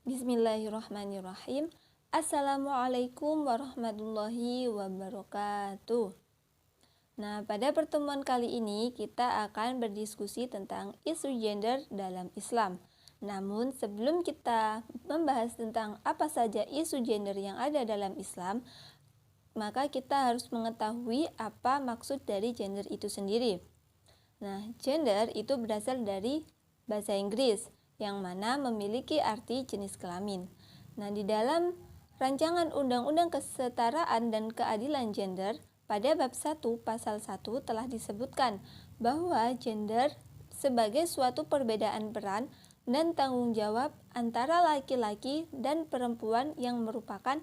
Bismillahirrahmanirrahim. Assalamualaikum warahmatullahi wabarakatuh. Nah, pada pertemuan kali ini kita akan berdiskusi tentang isu gender dalam Islam. Namun, sebelum kita membahas tentang apa saja isu gender yang ada dalam Islam, maka kita harus mengetahui apa maksud dari gender itu sendiri. Nah, gender itu berasal dari bahasa Inggris, yang mana memiliki arti jenis kelamin. Nah, di dalam rancangan Undang-Undang Kesetaraan dan Keadilan Gender, pada bab 1 pasal 1 telah disebutkan bahwa gender sebagai suatu perbedaan peran dan tanggung jawab antara laki-laki dan perempuan yang merupakan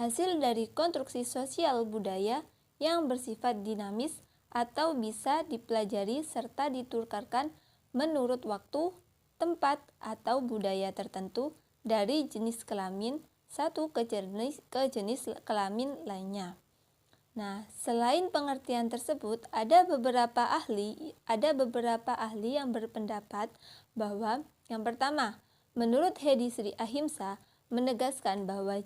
hasil dari konstruksi sosial budaya yang bersifat dinamis atau bisa dipelajari serta ditukarkan menurut waktu, tempat, atau budaya tertentu dari jenis kelamin satu ke jenis kelamin lainnya. Nah, selain pengertian tersebut, ada beberapa ahli yang berpendapat bahwa yang pertama, menurut Hedi Sri Ahimsa menegaskan bahwa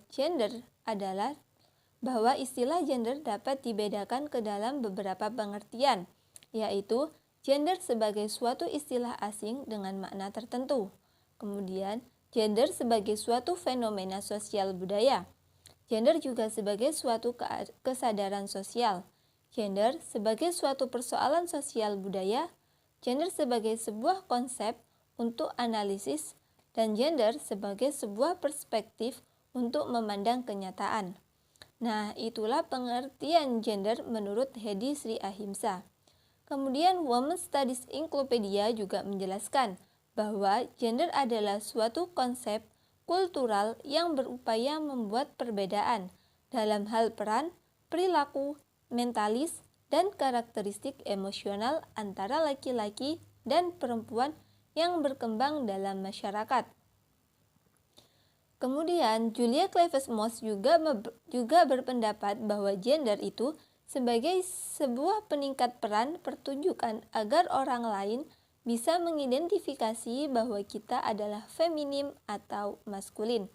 istilah gender dapat dibedakan ke dalam beberapa pengertian, yaitu gender sebagai suatu istilah asing dengan makna tertentu. Kemudian, gender sebagai suatu fenomena sosial budaya. Gender juga sebagai suatu kesadaran sosial. Gender sebagai suatu persoalan sosial budaya. Gender sebagai sebuah konsep untuk analisis. Dan gender sebagai sebuah perspektif untuk memandang kenyataan. Nah, itulah pengertian gender menurut Hedi Sri Ahimsa. Kemudian Women's Studies Encyclopedia juga menjelaskan bahwa gender adalah suatu konsep kultural yang berupaya membuat perbedaan dalam hal peran, perilaku, mentalis, dan karakteristik emosional antara laki-laki dan perempuan yang berkembang dalam masyarakat. Kemudian Julia Kleypas-Moss juga berpendapat bahwa gender itu sebagai sebuah peningkat peran pertunjukan agar orang lain bisa mengidentifikasi bahwa kita adalah feminim atau maskulin.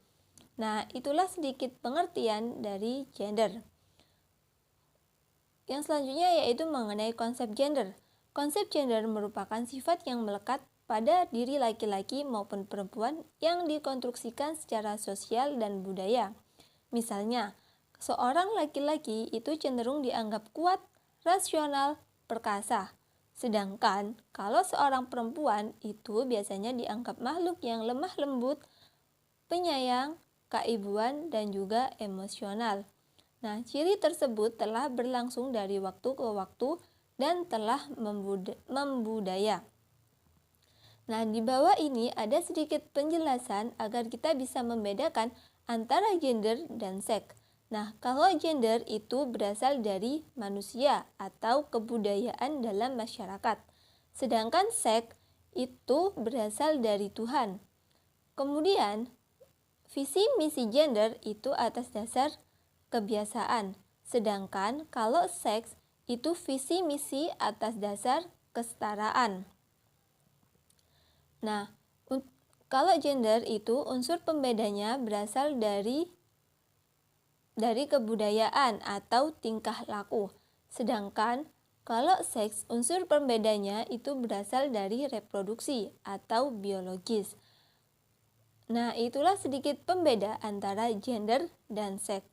Nah, itulah sedikit pengertian dari gender. Yang selanjutnya yaitu mengenai konsep gender. Konsep gender merupakan sifat yang melekat pada diri laki-laki maupun perempuan yang dikonstruksikan secara sosial dan budaya. Misalnya, seorang laki-laki itu cenderung dianggap kuat, rasional, perkasa. Sedangkan kalau seorang perempuan itu biasanya dianggap makhluk yang lemah lembut, penyayang, keibuan, dan juga emosional. Nah, ciri tersebut telah berlangsung dari waktu ke waktu dan telah membudaya. Nah, di bawah ini ada sedikit penjelasan agar kita bisa membedakan antara gender dan seks. Nah, kalau gender itu berasal dari manusia atau kebudayaan dalam masyarakat. Sedangkan seks itu berasal dari Tuhan. Kemudian, visi misi gender itu atas dasar kebiasaan. Sedangkan kalau seks itu visi misi atas dasar kesetaraan. Nah, kalau gender itu unsur pembedanya berasal dari kebudayaan atau tingkah laku. Sedangkan kalau seks unsur pembedanya itu berasal dari reproduksi atau biologis. Nah, itulah sedikit pembeda antara gender dan seks.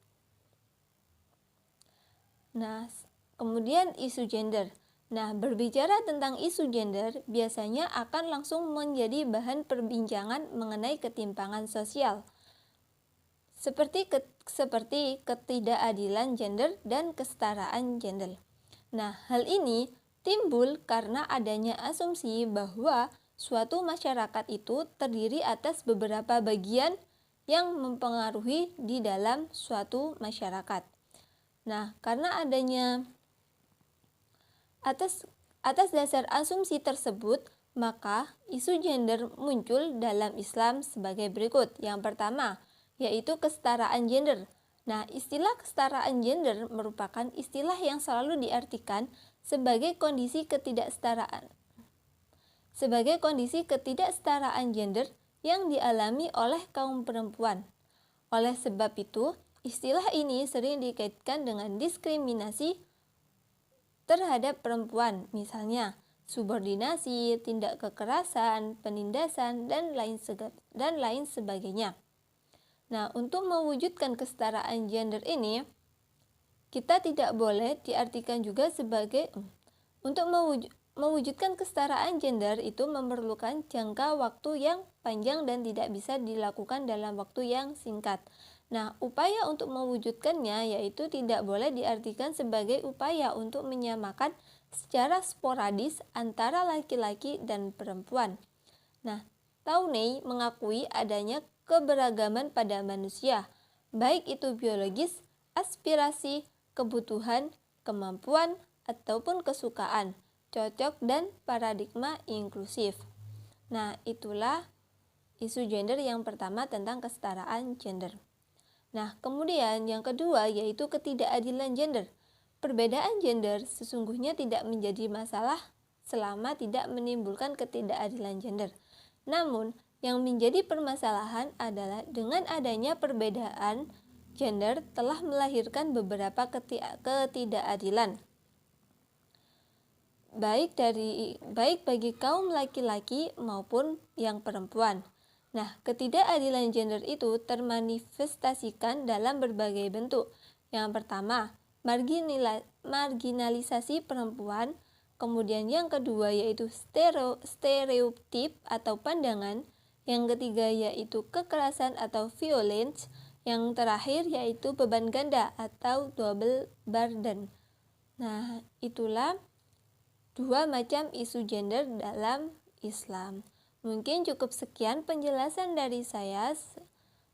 Nah, kemudian isu gender. Nah, berbicara tentang isu gender biasanya akan langsung menjadi bahan perbincangan mengenai ketimpangan sosial. Seperti ketidakadilan gender dan kesetaraan gender. Nah, hal ini timbul karena adanya asumsi bahwa suatu masyarakat itu terdiri atas beberapa bagian yang mempengaruhi di dalam suatu masyarakat. Nah, karena adanya atas dasar asumsi tersebut, maka isu gender muncul dalam Islam sebagai berikut. Yang pertama, yaitu kesetaraan gender. Nah, istilah kesetaraan gender merupakan istilah yang selalu diartikan sebagai kondisi ketidaksetaraan gender yang dialami oleh kaum perempuan. Oleh sebab itu, istilah ini sering dikaitkan dengan diskriminasi terhadap perempuan, misalnya subordinasi, tindak kekerasan, penindasan, dan lain sebagainya. Nah, untuk mewujudkan kesetaraan gender ini, kita tidak boleh diartikan juga sebagai untuk mewujudkan kesetaraan gender itu memerlukan jangka waktu yang panjang dan tidak bisa dilakukan dalam waktu yang singkat. Nah, upaya untuk mewujudkannya yaitu tidak boleh diartikan sebagai upaya untuk menyamakan secara sporadis antara laki-laki dan perempuan. Nah, Taunay mengakui adanya keberagaman pada manusia, baik itu biologis, aspirasi, kebutuhan, kemampuan, ataupun kesukaan, cocok, dan paradigma inklusif. Nah, itulah isu gender yang pertama tentang kesetaraan gender. Nah, kemudian yang kedua yaitu ketidakadilan gender. Perbedaan gender sesungguhnya tidak menjadi masalah selama tidak menimbulkan ketidakadilan gender. Namun, yang menjadi permasalahan adalah dengan adanya perbedaan gender telah melahirkan beberapa ketidakadilan. Baik bagi kaum laki-laki maupun yang perempuan. Nah, ketidakadilan gender itu termanifestasikan dalam berbagai bentuk. Yang pertama, marginalisasi perempuan. Kemudian yang kedua yaitu stereotip atau pandangan. Yang ketiga yaitu kekerasan atau violence. Yang terakhir yaitu beban ganda atau double burden. Nah, itulah dua macam isu gender dalam Islam. Mungkin cukup sekian penjelasan dari saya.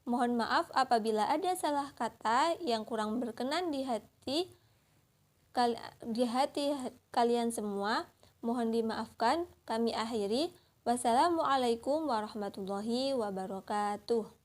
Mohon maaf apabila ada salah kata yang kurang berkenan di hati kalian semua. Mohon dimaafkan. Kami akhiri. Wassalamualaikum warahmatullahi wabarakatuh.